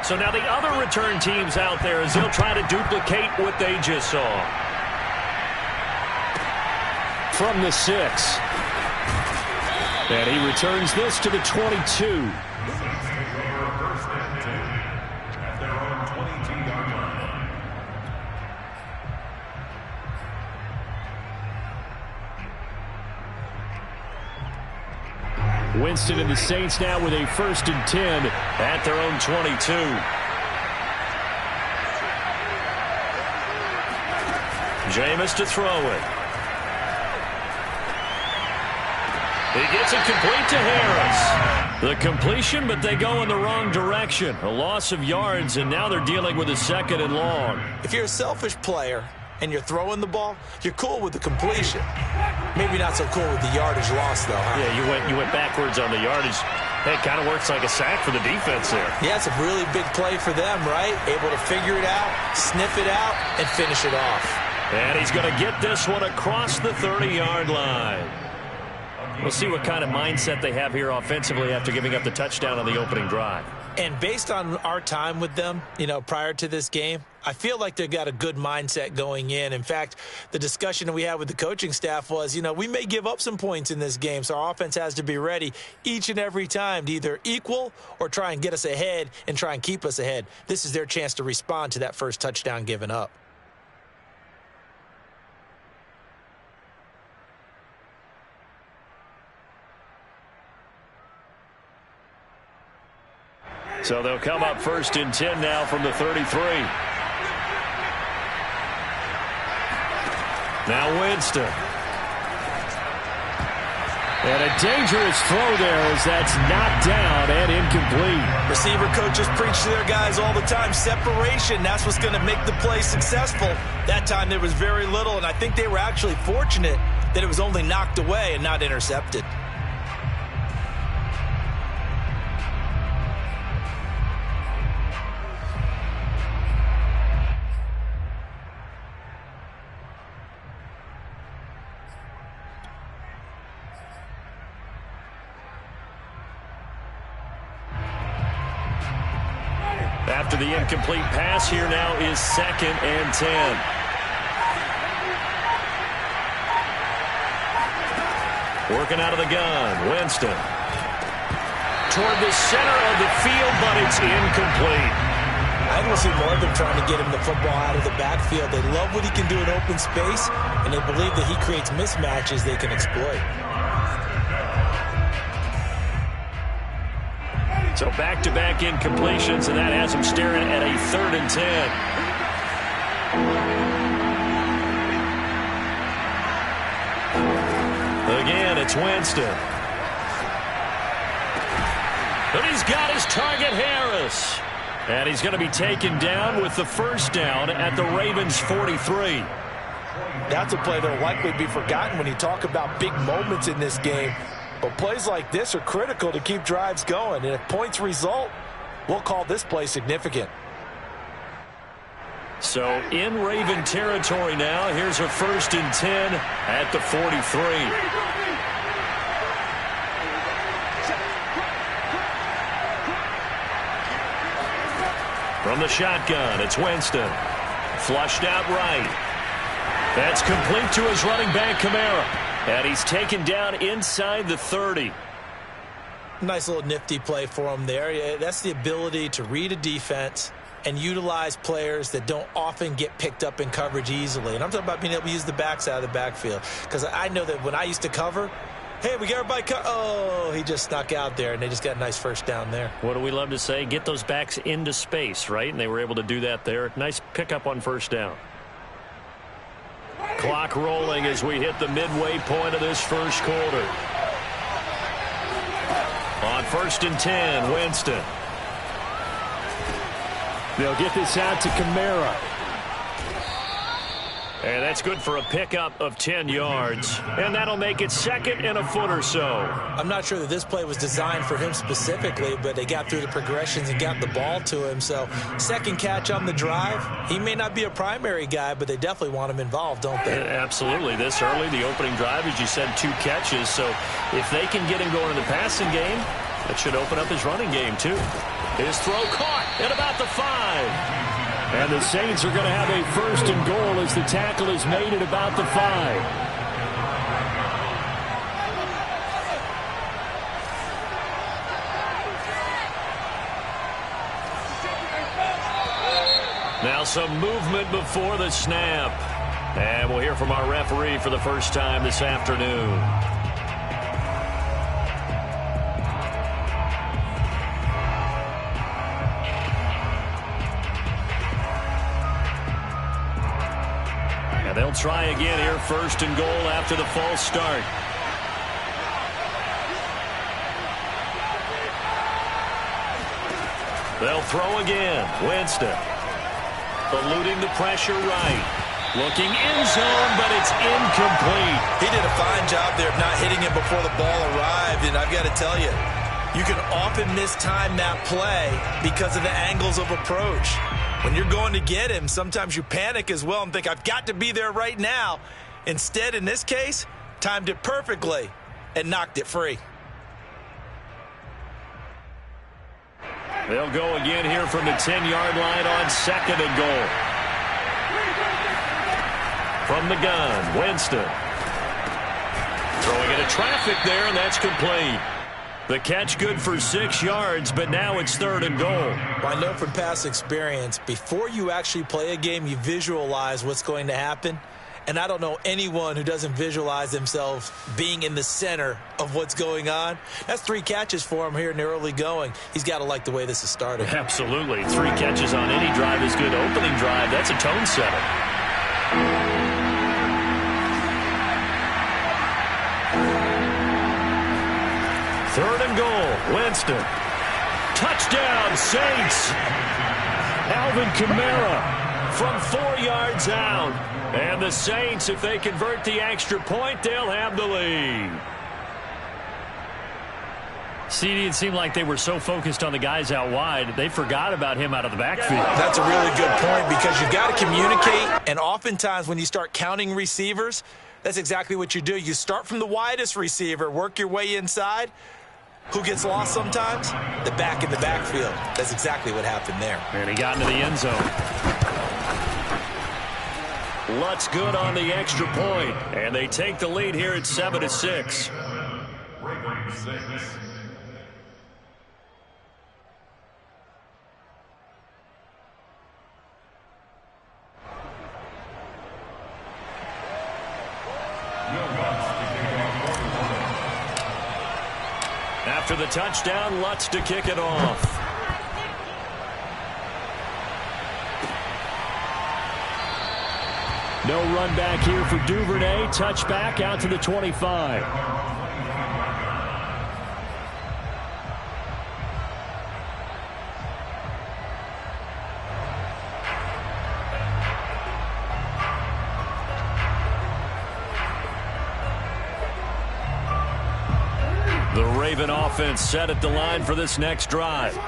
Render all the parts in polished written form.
So now the other return teams out there as they'll try to duplicate what they just saw. From the 6. And he returns this to the 22. Winston and the Saints now with a 1st and 10 at their own 22. Jameis to throw it. He gets it complete to Harris. The completion, but they go in the wrong direction. A loss of yards, and now they're dealing with a 2nd and long. If you're a selfish player and you're throwing the ball, you're cool with the completion. Maybe not so cool with the yardage loss, though, huh? Yeah, you went backwards on the yardage. It kind of works like a sack for the defense there. Yeah, it's a really big play for them, right? Able to figure it out, sniff it out, and finish it off. And he's going to get this one across the 30-yard line. We'll see what kind of mindset they have here offensively after giving up the touchdown on the opening drive. And based on our time with them, prior to this game, I feel like they've got a good mindset going in. In fact, the discussion that we had with the coaching staff was, we may give up some points in this game, so our offense has to be ready each and every time to either equal or try and get us ahead and try and keep us ahead. This is their chance to respond to that first touchdown given up. So they'll come up 1st and 10 now from the 33. Now Winston. And a dangerous throw there as that's knocked down and incomplete. Receiver coaches preach to their guys all the time. Separation, that's what's going to make the play successful. That time there was very little, and I think they were actually fortunate that it was only knocked away and not intercepted. After the incomplete pass, here now is 2nd and 10. Working out of the gun, Winston. Toward the center of the field, but it's incomplete. I think we'll see more of them trying to get him the football out of the backfield. They love what he can do in open space, and they believe that he creates mismatches they can exploit. So back-to-back incompletions, and that has him staring at a 3rd and 10. Again, it's Winston. But he's got his target, Harris. And he's going to be taken down with the 1st down at the Ravens' 43. That's a play that will likely be forgotten when you talk about big moments in this game. But plays like this are critical to keep drives going. And if points result, we'll call this play significant. So in Raven territory now, here's a 1st and 10 at the 43. From the shotgun, it's Winston. Flushed out right. That's complete to his running back, Kamara. And he's taken down inside the 30. Nice little nifty play for him there. That's the ability to read a defense and utilize players that don't often get picked up in coverage easily. And I'm talking about being able to use the backs out of the backfield. Because I know that when I used to cover, hey, we got everybody oh, he just snuck out there, and they just got a nice 1st down there. What do we love to say? Get those backs into space, right? And they were able to do that there. Nice pickup on 1st down. Clock rolling as we hit the midway point of this 1st quarter. On 1st and 10, Winston. They'll get this out to Kamara. And that's good for a pickup of 10 yards. And that'll make it 2nd and a foot or so. I'm not sure that this play was designed for him specifically, but they got through the progressions and got the ball to him. So 2nd catch on the drive. He may not be a primary guy, but they definitely want him involved, don't they? Yeah, absolutely. This early, the opening drive, as you said, 2 catches. So if they can get him going in the passing game, That should open up his running game, too. His throw caught at about the 5. And the Saints are going to have a 1st and goal as the tackle is made at about the 5. Now some movement before the snap. And we'll hear from our referee for the first time this afternoon. And they'll try again here, 1st and goal after the false start. They'll throw again. Winston. Eluding the pressure right. Looking in zone, but it's incomplete. He did a fine job there of not hitting it before the ball arrived, and I've got to tell you, you can often mistime that play because of the angles of approach. When you're going to get him, sometimes you panic as well and think, I've got to be there right now. Instead, in this case, timed it perfectly and knocked it free. They'll go again here from the 10-yard line on 2nd and goal. From the gun, Winston. Throwing into traffic there, and that's complete. The catch good for 6 yards, but now it's 3rd and goal. Well, I know from past experience, before you actually play a game, you visualize what's going to happen. And I don't know anyone who doesn't visualize themselves being in the center of what's going on. That's 3 catches for him here in the early going. He's got to like the way this is started. Absolutely. 3 catches on any drive is good. Opening drive, that's a tone setter. 3rd and goal. Winston. Touchdown, Saints. Alvin Kamara from 4 yards out. And the Saints, if they convert the extra point, they'll have the lead. CD, it seemed like they were so focused on the guys out wide, they forgot about him out of the backfield. That's a really good point because you've got to communicate, and oftentimes when you start counting receivers, that's exactly what you do. You start from the widest receiver, work your way inside. Who gets lost sometimes? The back in the backfield. That's exactly what happened there. And he got into the end zone. Lutz good on the extra point, and they take the lead here at 7-6. After the touchdown, Lutz to kick it off. No run back here for Duvernay. Touchback out to the 25. The Raven offense set at the line for this next drive.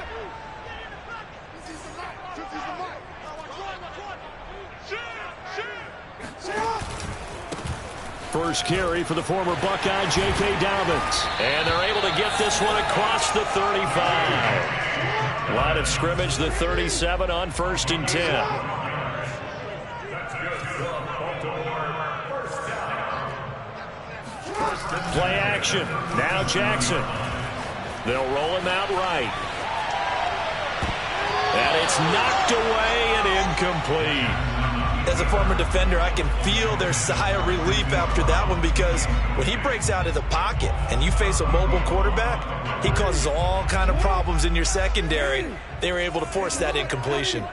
First carry for the former Buckeye, J.K. Dobbins. And they're able to get this one across the 35. Line of scrimmage, the 37 on 1st and 10. Play action. Now Jackson. They'll roll him out right. And it's knocked away and incomplete. As a former defender, I can feel their sigh of relief after that one because when he breaks out of the pocket and you face a mobile quarterback, he causes all kind of problems in your secondary. They were able to force that incompletion.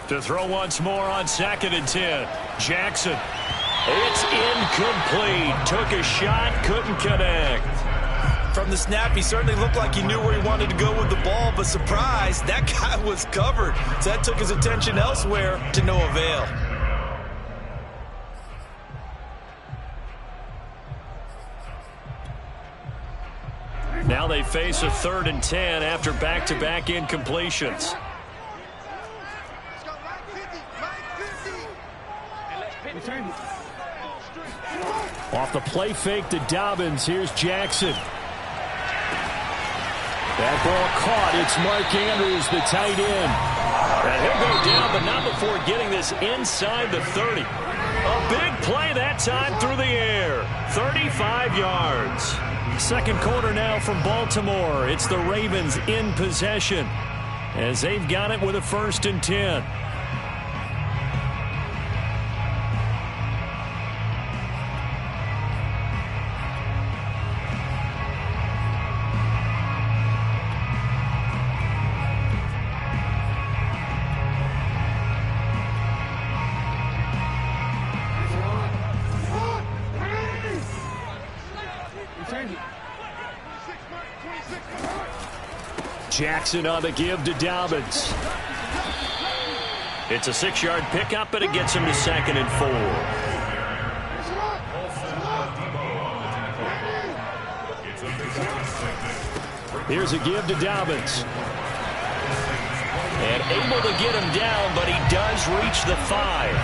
To throw once more on 2nd and 10. Jackson. It's incomplete. Took a shot, couldn't connect. From the snap, he certainly looked like he knew where he wanted to go with the ball, but surprise, that guy was covered. So that took his attention elsewhere to no avail. Now they face a 3rd and 10 after back-to-back incompletions. Off the play fake to Dobbins. Here's Jackson. That ball caught. It's Mark Andrews, the tight end. And he'll go down, but not before getting this inside the 30. A big play that time through the air. 35 yards. Second quarter now from Baltimore. It's the Ravens in possession as they've got it with a 1st and 10. Jackson on the give to Dobbins. It's a 6-yard pickup, but it gets him to 2nd and 4. Here's a give to Dobbins. And able to get him down, but he does reach the 5.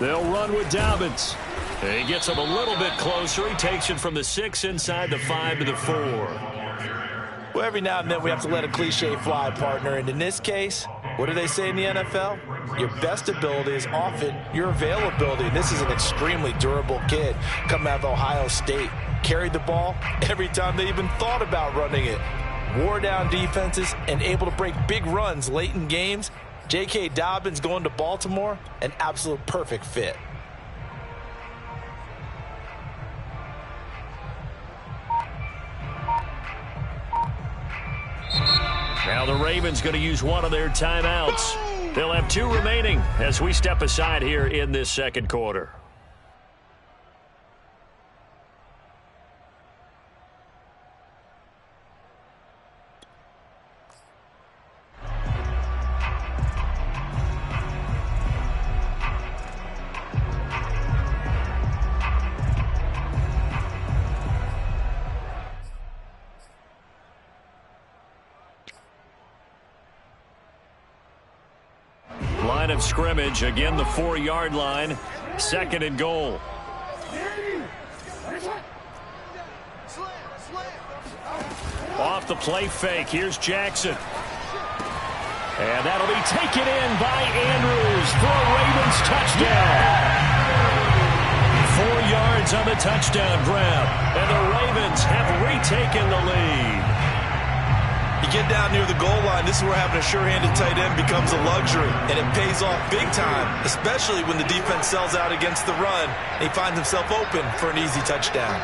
They'll run with Dobbins. He gets him a little bit closer. He takes it from the 6 inside the 5 to the 4. Well, every now and then we have to let a cliche fly, partner. And in this case, what do they say in the NFL? Your best ability is often your availability. And this is an extremely durable kid coming out of Ohio State. Carried the ball every time they even thought about running it. Wore down defenses and able to break big runs late in games. J.K. Dobbins going to Baltimore, an absolute perfect fit. Now the Ravens going to use one of their timeouts. They'll have 2 remaining as we step aside here in this second quarter. Line of scrimmage, again the 4-yard line, 2nd and goal. Off the play fake, here's Jackson. And that'll be taken in by Andrews for a Ravens touchdown. 4 yards on the touchdown grab, and the Ravens have retaken the lead. You get down near the goal line, this is where having a sure-handed tight end becomes a luxury, and it pays off big time, especially when the defense sells out against the run, and he finds himself open for an easy touchdown.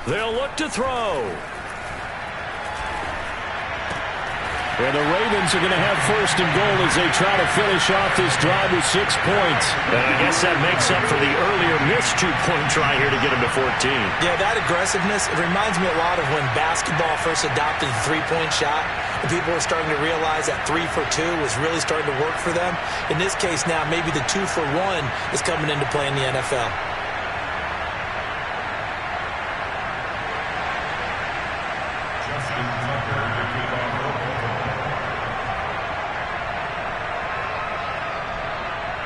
They'll look to throw. And the Ravens are going to have 1st and goal as they try to finish off this drive with 6 points. And I guess that makes up for the earlier missed 2-point try here to get them to 14. Yeah, that aggressiveness, it reminds me a lot of when basketball first adopted the 3-point shot. And people were starting to realize that 3 for 2 was really starting to work for them. In this case now, maybe the 2 for 1 is coming into play in the NFL.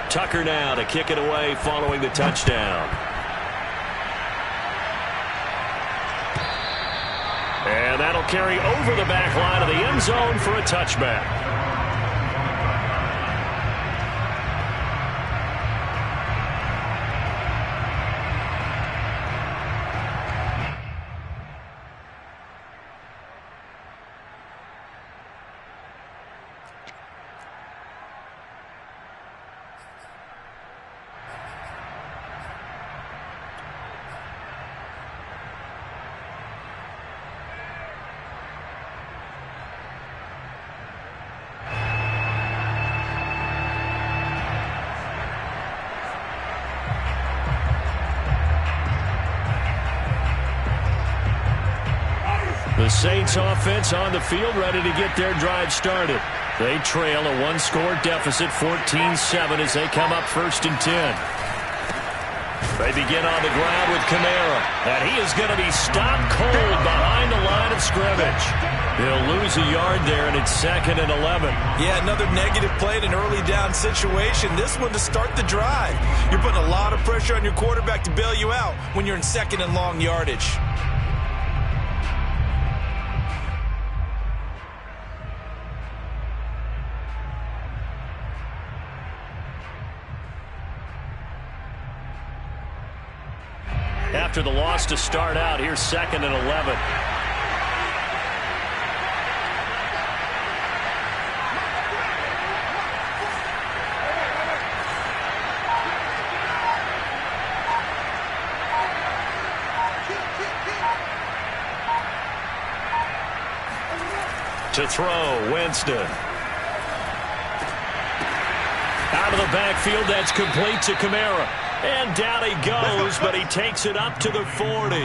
Tucker now to kick it away following the touchdown. And that'll carry over the back line of the end zone for a touchback. The Saints offense on the field, ready to get their drive started. They trail a one-score deficit, 14-7, as they come up 1st and 10. They begin on the ground with Kamara, and he is going to be stopped cold behind the line of scrimmage. He'll lose a yard there, and it's 2nd and 11. Yeah, another negative play in an early down situation. This one to start the drive. You're putting a lot of pressure on your quarterback to bail you out when you're in 2nd and long yardage. After the loss to start out, here's 2nd and 11. To throw, Winston. Out of the backfield, that's complete to Kamara. And down he goes, but he takes it up to the 40.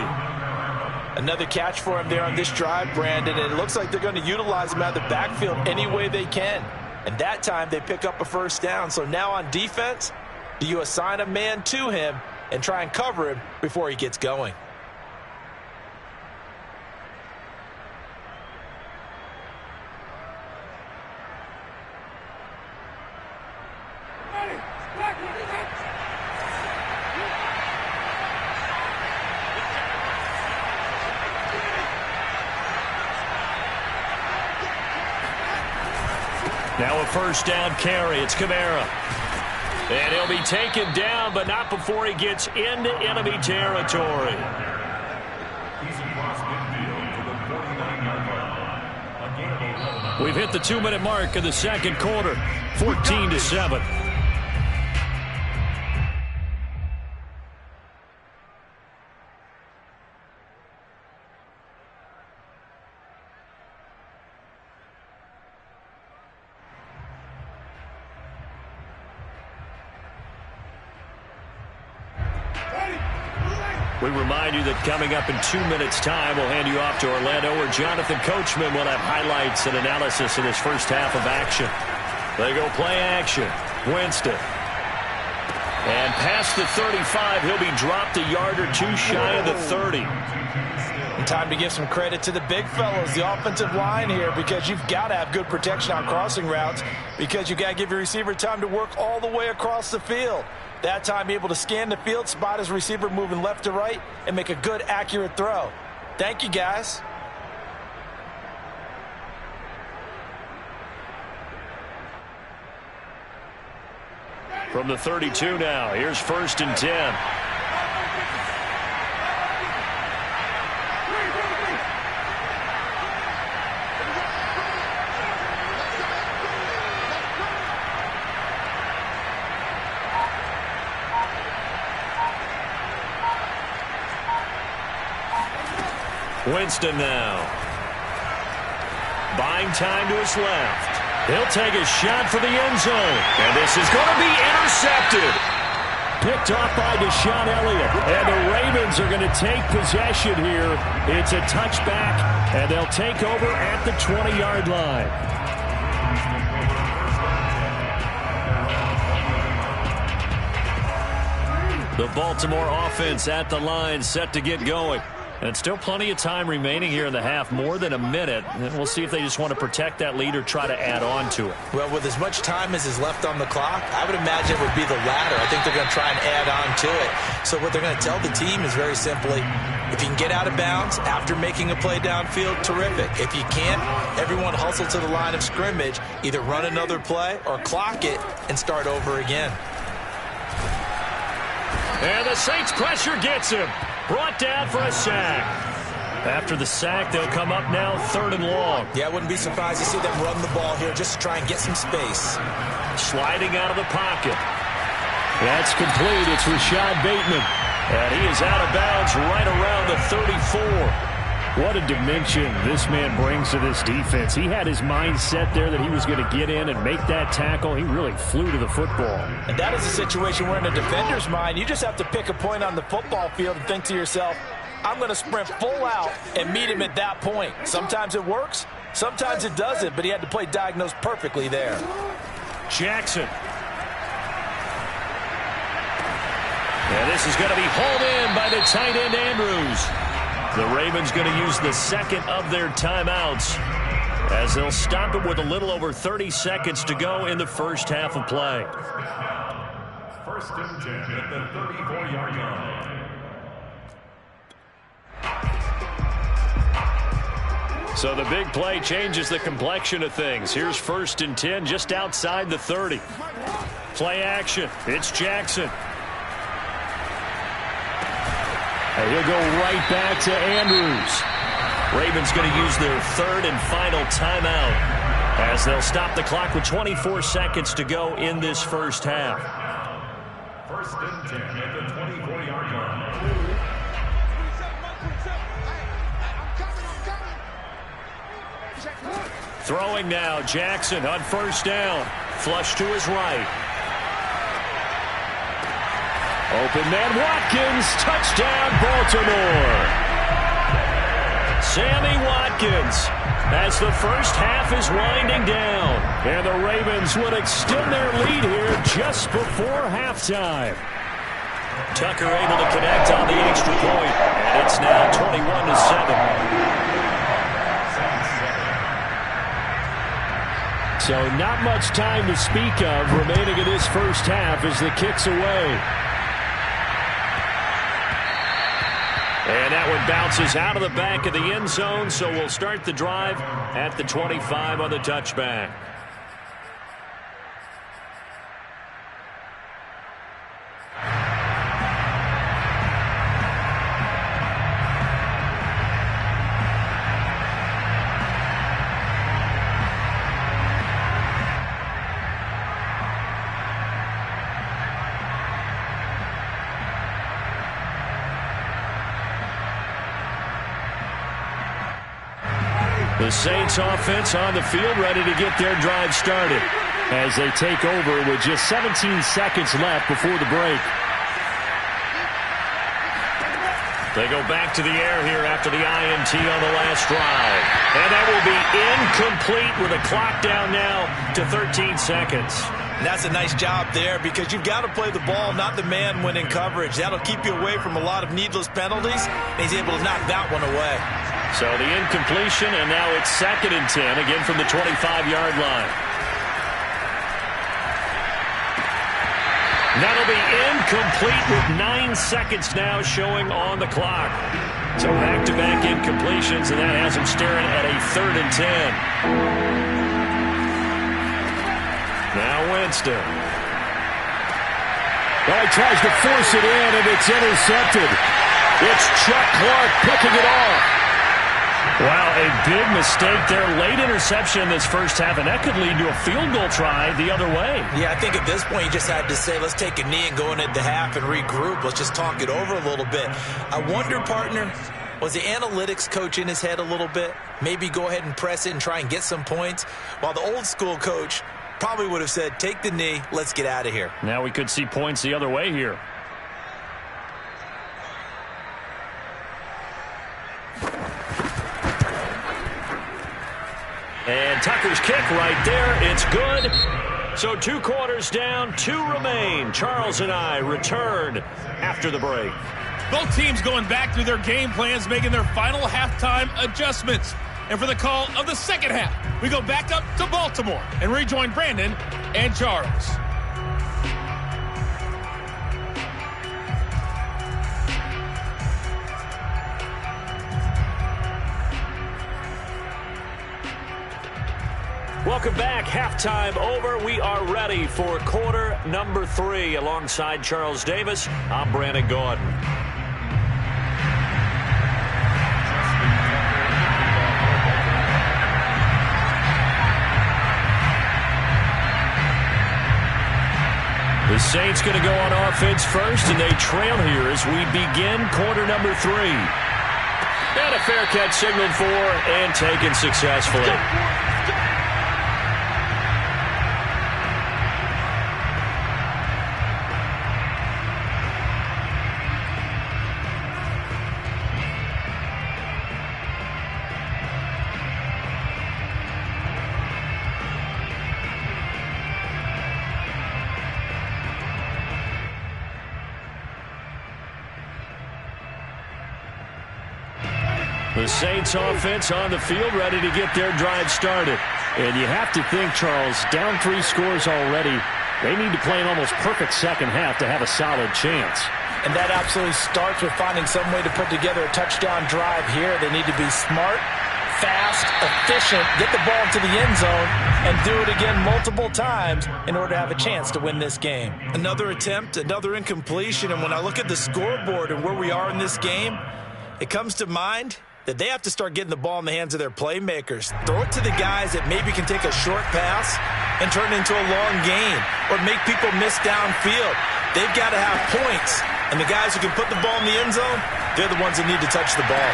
Another catch for him there on this drive, Brandon, and it looks like they're going to utilize him out of the backfield any way they can. And that time they pick up a 1st down. So now on defense, do you assign a man to him and try and cover him before he gets going? Now a 1st down carry. It's Kamara. And he'll be taken down, but not before he gets into enemy territory. We've hit the 2-minute mark in the 2nd quarter. 14-7. We remind you that coming up in 2 minutes' time, we'll hand you off to Orlando, where Jonathan Coachman will have highlights and analysis of this first half of action. They go play action. Winston. And past the 35, he'll be dropped a yard or two shy of the 30. And time to give some credit to the big fellows, the offensive line here, because you've got to have good protection on crossing routes, because you've got to give your receiver time to work all the way across the field. That time able to scan the field, spot his receiver moving left to right, and make a good, accurate throw. Thank you, guys. From the 32 now, here's 1st and 10. Winston now. Buying time to his left. He'll take a shot for the end zone. And this is going to be intercepted. Picked off by Deshaun Elliott. And the Ravens are going to take possession here. It's a touchback, and they'll take over at the 20-yard line. The Baltimore offense at the line, set to get going. And still plenty of time remaining here in the half, more than a minute. And we'll see if they just want to protect that lead or try to add on to it. Well, with as much time as is left on the clock, I would imagine it would be the latter. I think they're going to try and add on to it. So what they're going to tell the team is very simply, if you can get out of bounds after making a play downfield, terrific. If you can't, everyone hustle to the line of scrimmage, either run another play or clock it and start over again. And the Saints pressure gets him. Brought down for a sack. After the sack, they'll come up now 3rd and long. Yeah, I wouldn't be surprised to see them run the ball here just to try and get some space. Sliding out of the pocket. That's complete. It's Rashad Bateman. And he is out of bounds right around the 34. What a dimension this man brings to this defense. He had his mind set there that he was going to get in and make that tackle. He really flew to the football. And that is a situation where in a defender's mind, you just have to pick a point on the football field and think to yourself, I'm going to sprint full out and meet him at that point. Sometimes it works, sometimes it doesn't, but he had to play diagnose perfectly there. Jackson. And this is going to be hauled in by the tight end, Andrews. The Ravens going to use the second of their timeouts as they'll stop it with a little over 30 seconds to go in the first half of play. First and 10 at the 34-yard line. So the big play changes the complexion of things. Here's first and 10 just outside the 30. Play action. It's Jackson. And he'll go right back to Andrews. Ravens going to use their third and final timeout as they'll stop the clock with 24 seconds to go in this first half. First and 10 at the 24-yard line. Throwing now, Jackson on first down. Flush to his right. Open man Watkins, touchdown Baltimore. Sammy Watkins as the first half is winding down. And the Ravens would extend their lead here just before halftime. Tucker able to connect on the extra point. And it's now 21-7. So not much time to speak of remaining in this first half as the kick's away. And that one bounces out of the back of the end zone, so we'll start the drive at the 25 on the touchback. The Saints offense on the field ready to get their drive started as they take over with just 17 seconds left before the break. They go back to the air here after the INT on the last drive. And that will be incomplete with a clock down now to 13 seconds. And that's a nice job there because you've got to play the ball, not the man when in coverage. That'll keep you away from a lot of needless penalties. And he's able to knock that one away. So the incompletion, and now it's second and 10, again from the 25-yard line. That'll be incomplete with 9 seconds now showing on the clock. So back-to-back incompletions, and that has him staring at a third and 10. Now Winston. Well, he tries to force it in, and it's intercepted. It's Chuck Clark picking it off. Wow, a big mistake there. Late interception in this first half, and that could lead to a field goal try the other way. Yeah, I think at this point you just had to say, let's take a knee and go into the half and regroup. Let's just talk it over a little bit. I wonder, partner, was the analytics coach in his head a little bit? Maybe go ahead and press it and try and get some points? While the old school coach probably would have said, take the knee, let's get out of here. Now we could see points the other way here. And Tucker's kick right there. It's good. So 2 quarters down, 2 remain. Charles and I return after the break. Both teams going back through their game plans, making their final halftime adjustments. And for the call of the second half, we go back up to Baltimore and rejoin Brandon and Charles. Welcome back. Halftime over. We are ready for quarter number 3. Alongside Charles Davis, I'm Brandon Gaudin. The Saints going to go on offense first, and they trail here as we begin quarter number 3. And a fair catch signaled for and taken successfully. The Saints offense on the field, ready to get their drive started. And you have to think, Charles, down 3 scores already. They need to play an almost perfect second half to have a solid chance. And that absolutely starts with finding some way to put together a touchdown drive here. They need to be smart, fast, efficient, get the ball into the end zone, and do it again multiple times in order to have a chance to win this game. Another attempt, another incompletion, and when I look at the scoreboard and where we are in this game, it comes to mind that they have to start getting the ball in the hands of their playmakers. Throw it to the guys that maybe can take a short pass and turn it into a long gain or make people miss downfield. They've got to have points, and the guys who can put the ball in the end zone, they're the ones that need to touch the ball.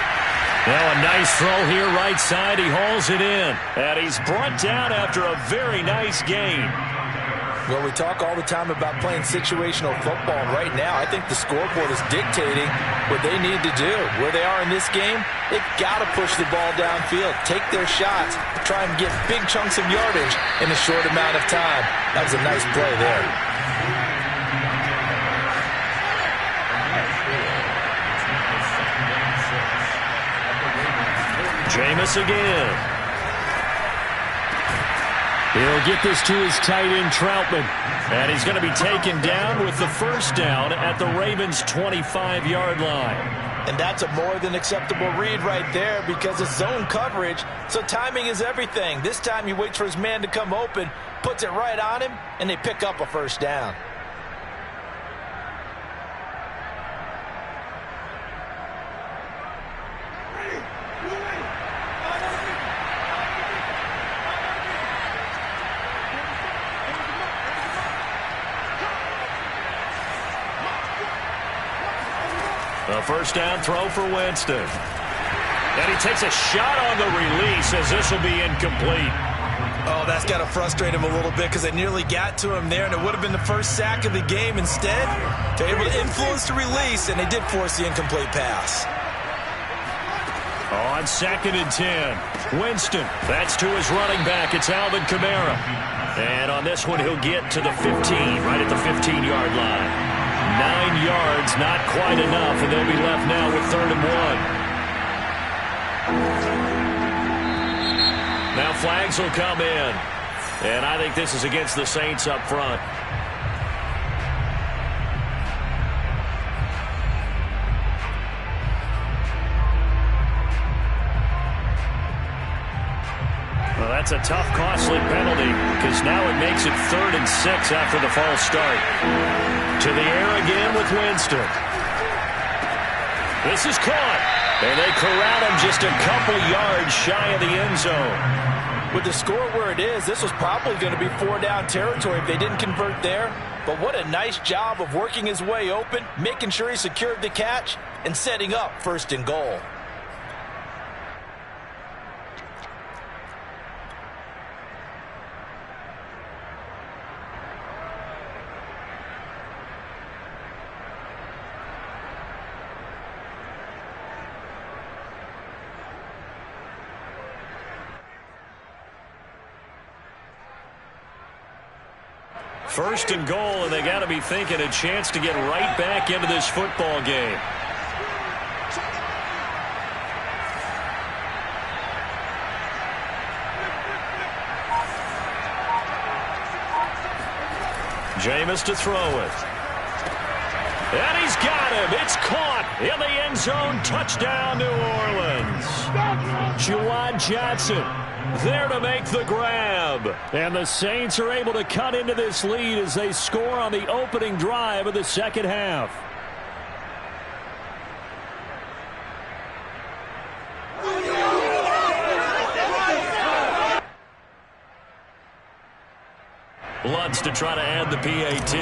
Now a nice throw here right side. He hauls it in, and he's brought down after a very nice gain. Well, we talk all the time about playing situational football, and right now I think the scoreboard is dictating what they need to do. Where they are in this game, they've got to push the ball downfield, take their shots, try and get big chunks of yardage in a short amount of time. That was a nice play there. Jameis again. He'll get this to his tight end, Troutman. And he's going to be taken down with the first down at the Ravens' 25-yard line. And that's a more than acceptable read right there because it's zone coverage, so timing is everything. This time he waits for his man to come open, puts it right on him, and they pick up a first down. A first down throw for Winston. And he takes a shot on the release as this will be incomplete. Oh, that's got to frustrate him a little bit because they nearly got to him there, and it would have been the first sack of the game. Instead, they're able to influence the release, and they did force the incomplete pass. On 2nd and 10, Winston. That's to his running back. It's Alvin Kamara. And on this one, he'll get to the 15, right at the 15-yard line. 9 yards, not quite enough, and they'll be left now with 3rd and 1. Now flags will come in, and I think this is against the Saints up front. Well, that's a tough, costly penalty because now it makes it 3rd and 6 after the false start. To the air again with Winston. This is caught. And they corral him just a couple yards shy of the end zone. With the score where it is, this was probably going to be 4-down territory if they didn't convert there. But what a nice job of working his way open, making sure he secured the catch, and setting up 1st and goal. First and goal, and they got to be thinking a chance to get right back into this football game. Jameis to throw it. And he's got him. It's caught in the end zone. Touchdown, New Orleans. Juwan Johnson there to make the grab. And the Saints are able to cut into this lead as they score on the opening drive of the second half. Lutz to try to add the PAT.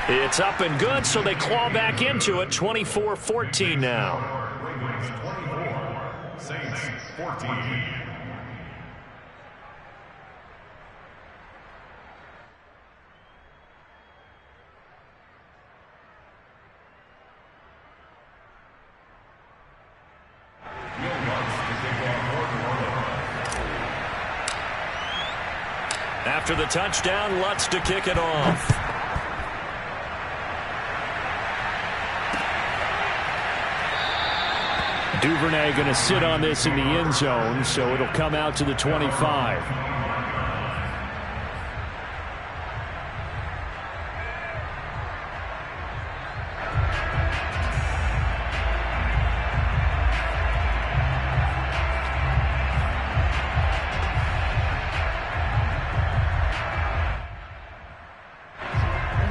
It's up and good, so they claw back into it. 24-14 now. Ravens 24, Saints 14. After the touchdown, Lutz to kick it off. Duvernay going to sit on this in the end zone, so it'll come out to the 25.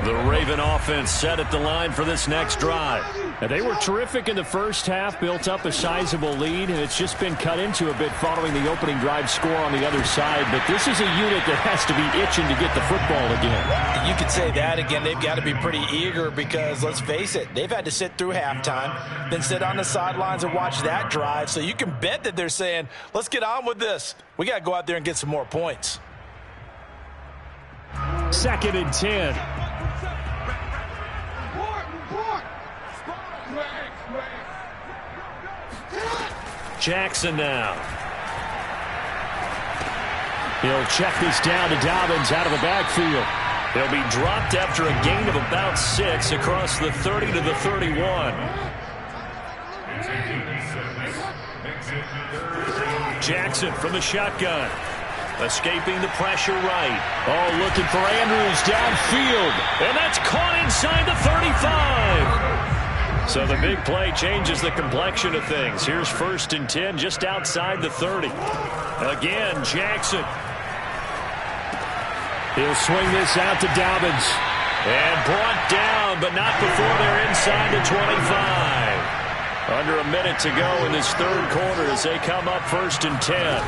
The Raven offense set at the line for this next drive. And they were terrific in the first half, built up a sizable lead, and it's just been cut into a bit following the opening drive score on the other side. But this is a unit that has to be itching to get the football again. You could say that again. They've got to be pretty eager because, let's face it, they've had to sit through halftime, then sit on the sidelines and watch that drive. So you can bet that they're saying, let's get on with this. We got to go out there and get some more points. 2nd and 10. Jackson now. He'll check this down to Dobbins out of the backfield. He'll be dropped after a gain of about 6 across the 30 to the 31. Jackson from the shotgun. Escaping the pressure right. Oh, looking for Andrews downfield. And that's caught inside the 35. So the big play changes the complexion of things. Here's 1st and 10 just outside the 30. Again, Jackson. He'll swing this out to Dobbins. And brought down, but not before they're inside the 25. Under a minute to go in this 3rd quarter as they come up 1st and 10.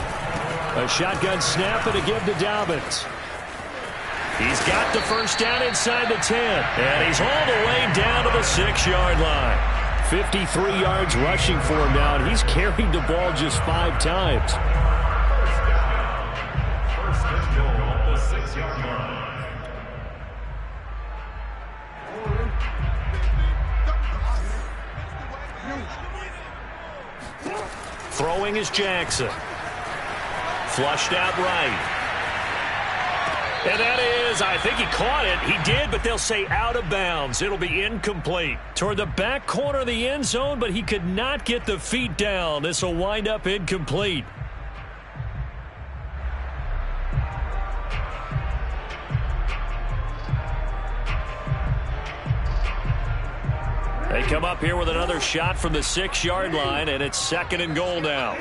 A shotgun snap and a give to Dobbins. He's got the 1st down inside the 10. And he's all the way down to the 6-yard line. 53 yards rushing for him now, and he's carried the ball just 5 times. First and goal on the 6-yard line. Throwing is Jackson. Flushed out right. And that is, I think he caught it. He did, but they'll say out of bounds. It'll be incomplete. Toward the back corner of the end zone, but he could not get the feet down. This will wind up incomplete. They come up here with another shot from the 6-yard line, and it's 2nd and goal now.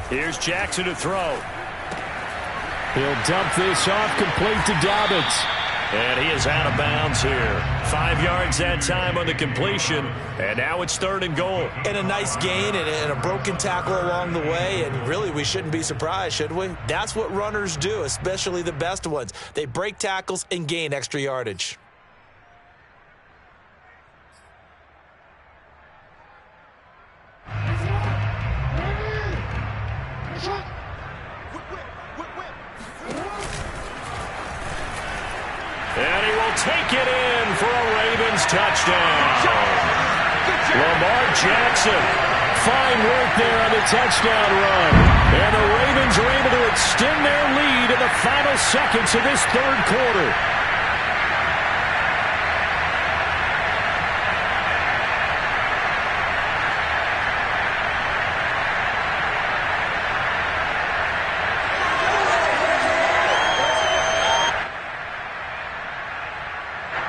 Here's Jackson to throw. He'll dump this off complete to Dobbins. And he is out of bounds here. 5 yards that time on the completion. And now it's 3rd and goal. And a nice gain and a broken tackle along the way. And really, we shouldn't be surprised, should we? That's what runners do, especially the best ones. They break tackles and gain extra yardage. And he will take it in for a Ravens touchdown. Lamar Jackson. Fine work there on the touchdown run. And the Ravens are able to extend their lead in the final seconds of this 3rd quarter.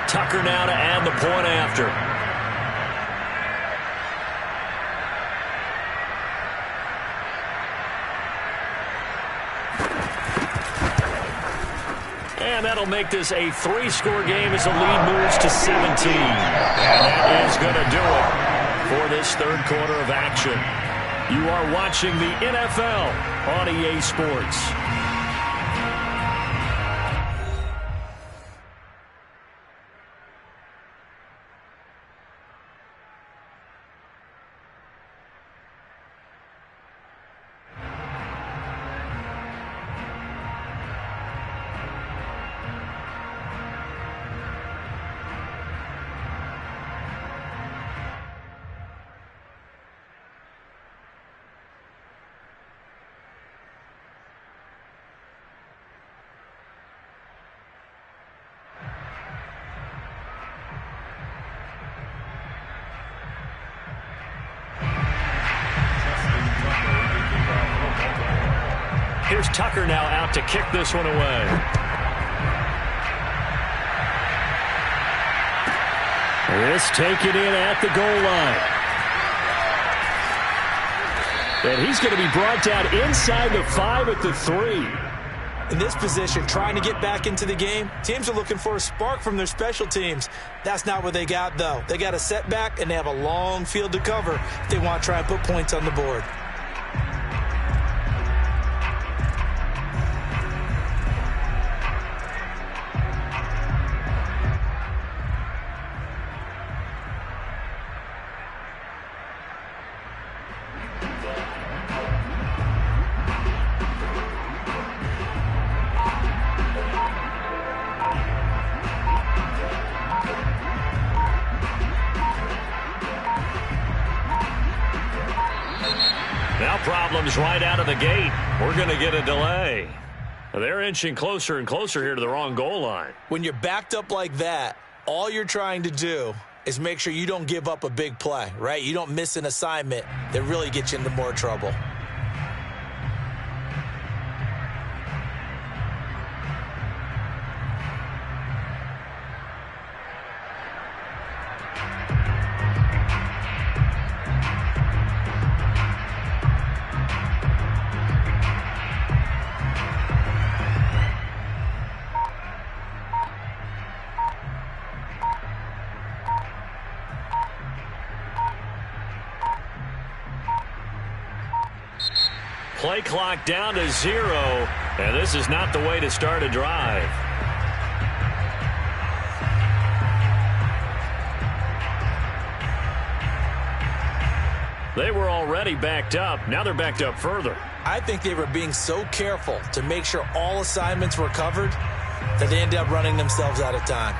Tucker now to add the point after. And that'll make this a 3-score game as the lead moves to 17. And that is going to do it for this 3rd quarter of action. You are watching the NFL on EA Sports. Here's Tucker now out to kick this one away. This taken in at the goal line. And he's going to be brought down inside the 5 at the 3. In this position, trying to get back into the game, teams are looking for a spark from their special teams. That's not what they got, though. They got a setback, and they have a long field to cover if they want to try and put points on the board. Now problems right out of the gate. We're going to get a delay. They're inching closer and closer here to the wrong goal line. When you're backed up like that, all you're trying to do is make sure you don't give up a big play, right? You don't miss an assignment that really gets you into more trouble. Play clock down to 0, and this is not the way to start a drive. They were already backed up. Now they're backed up further. I think they were being so careful to make sure all assignments were covered that they ended up running themselves out of time.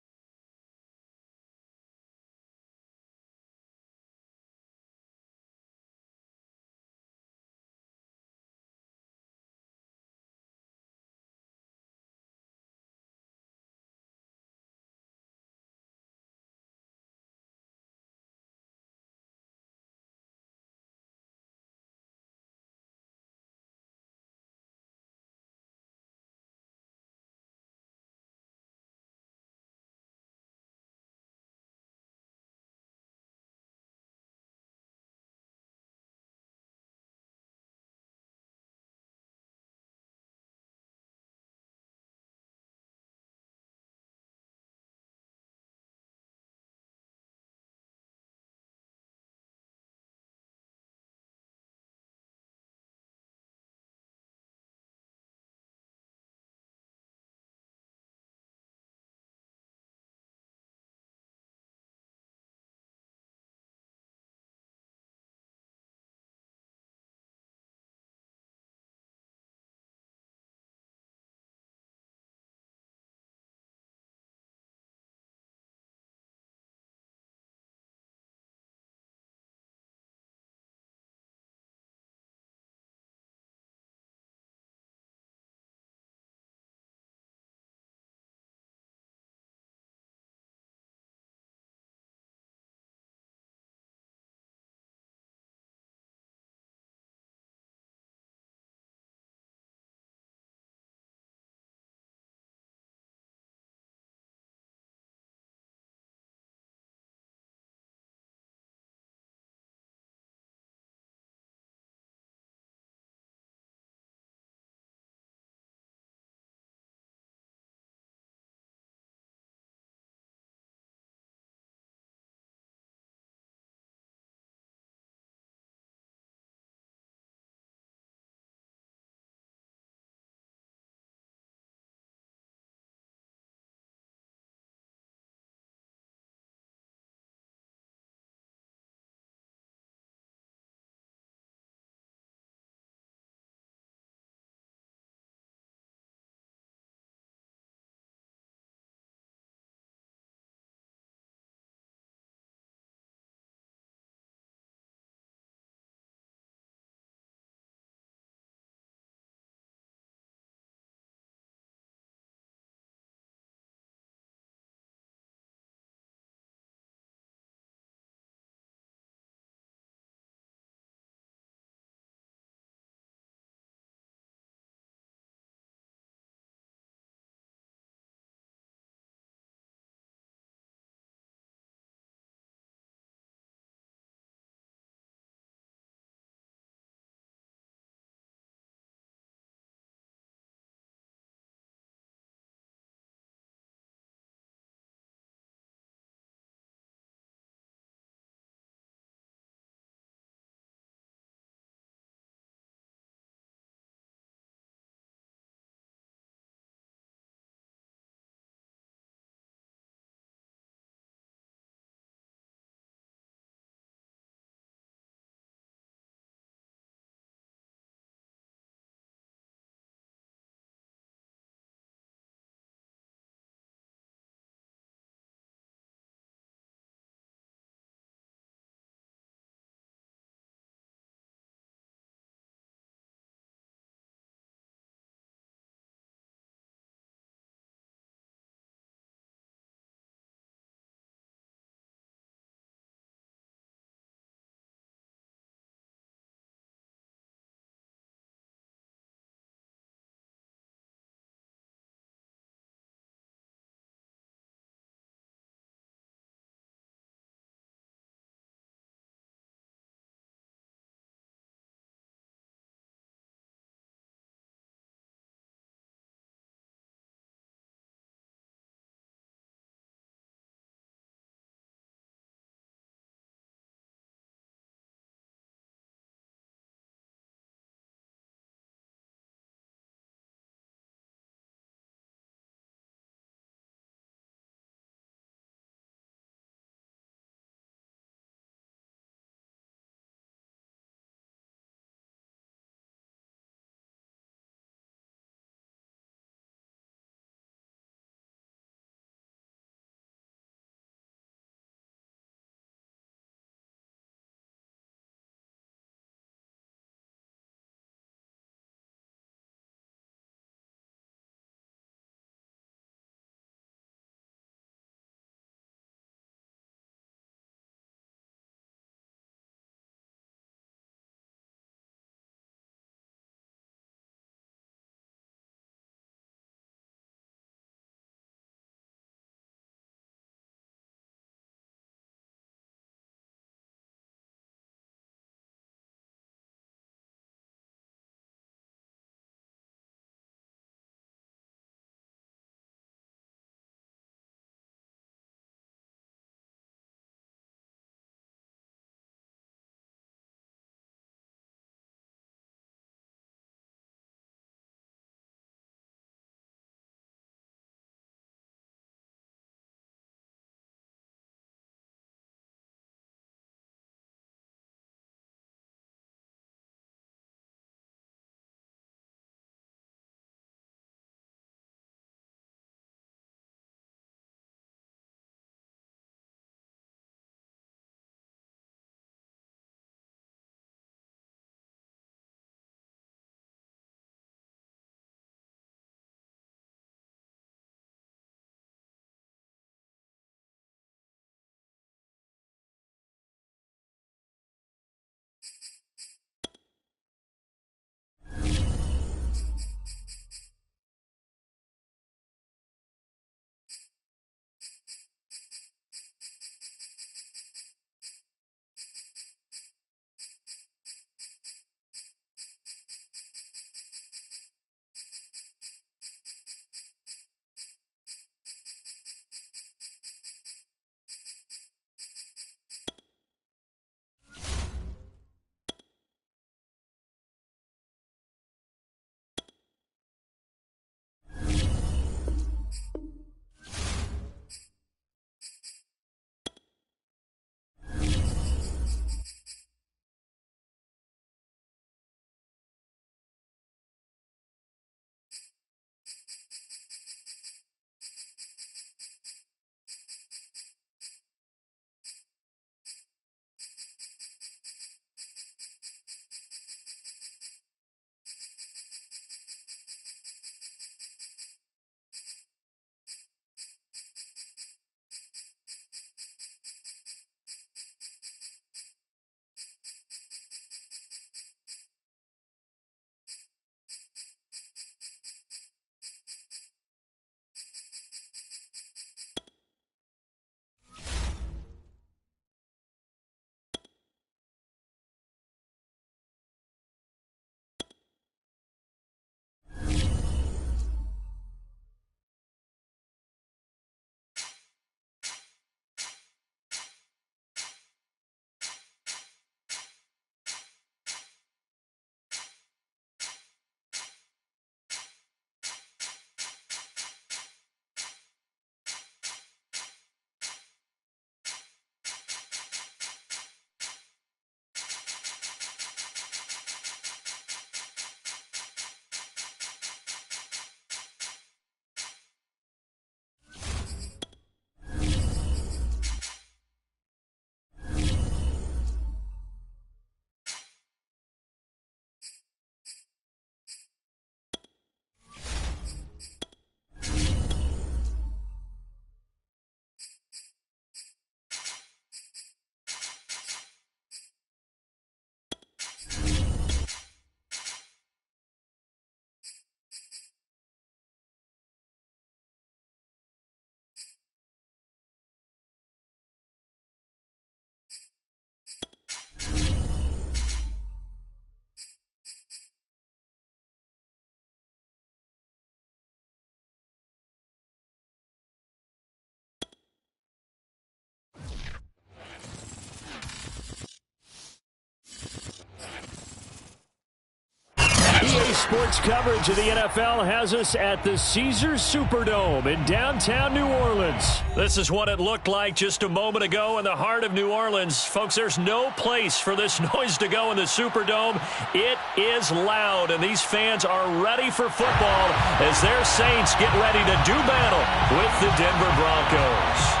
Sports coverage of the NFL has us at the Caesars Superdome in downtown New Orleans. This is what it looked like just a moment ago in the heart of New Orleans. Folks, there's no place for this noise to go in the Superdome. It is loud, and these fans are ready for football as their Saints get ready to do battle with the Denver Broncos.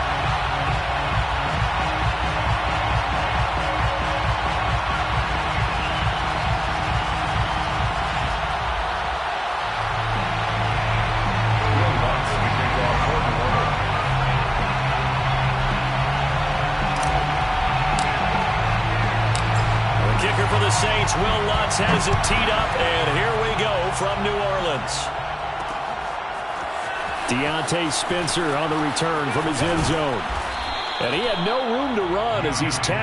For the Saints, Will Lutz has it teed up, and here we go from New Orleans. Deontay Spencer on the return from his end zone. And he had no room to run as he's tackled.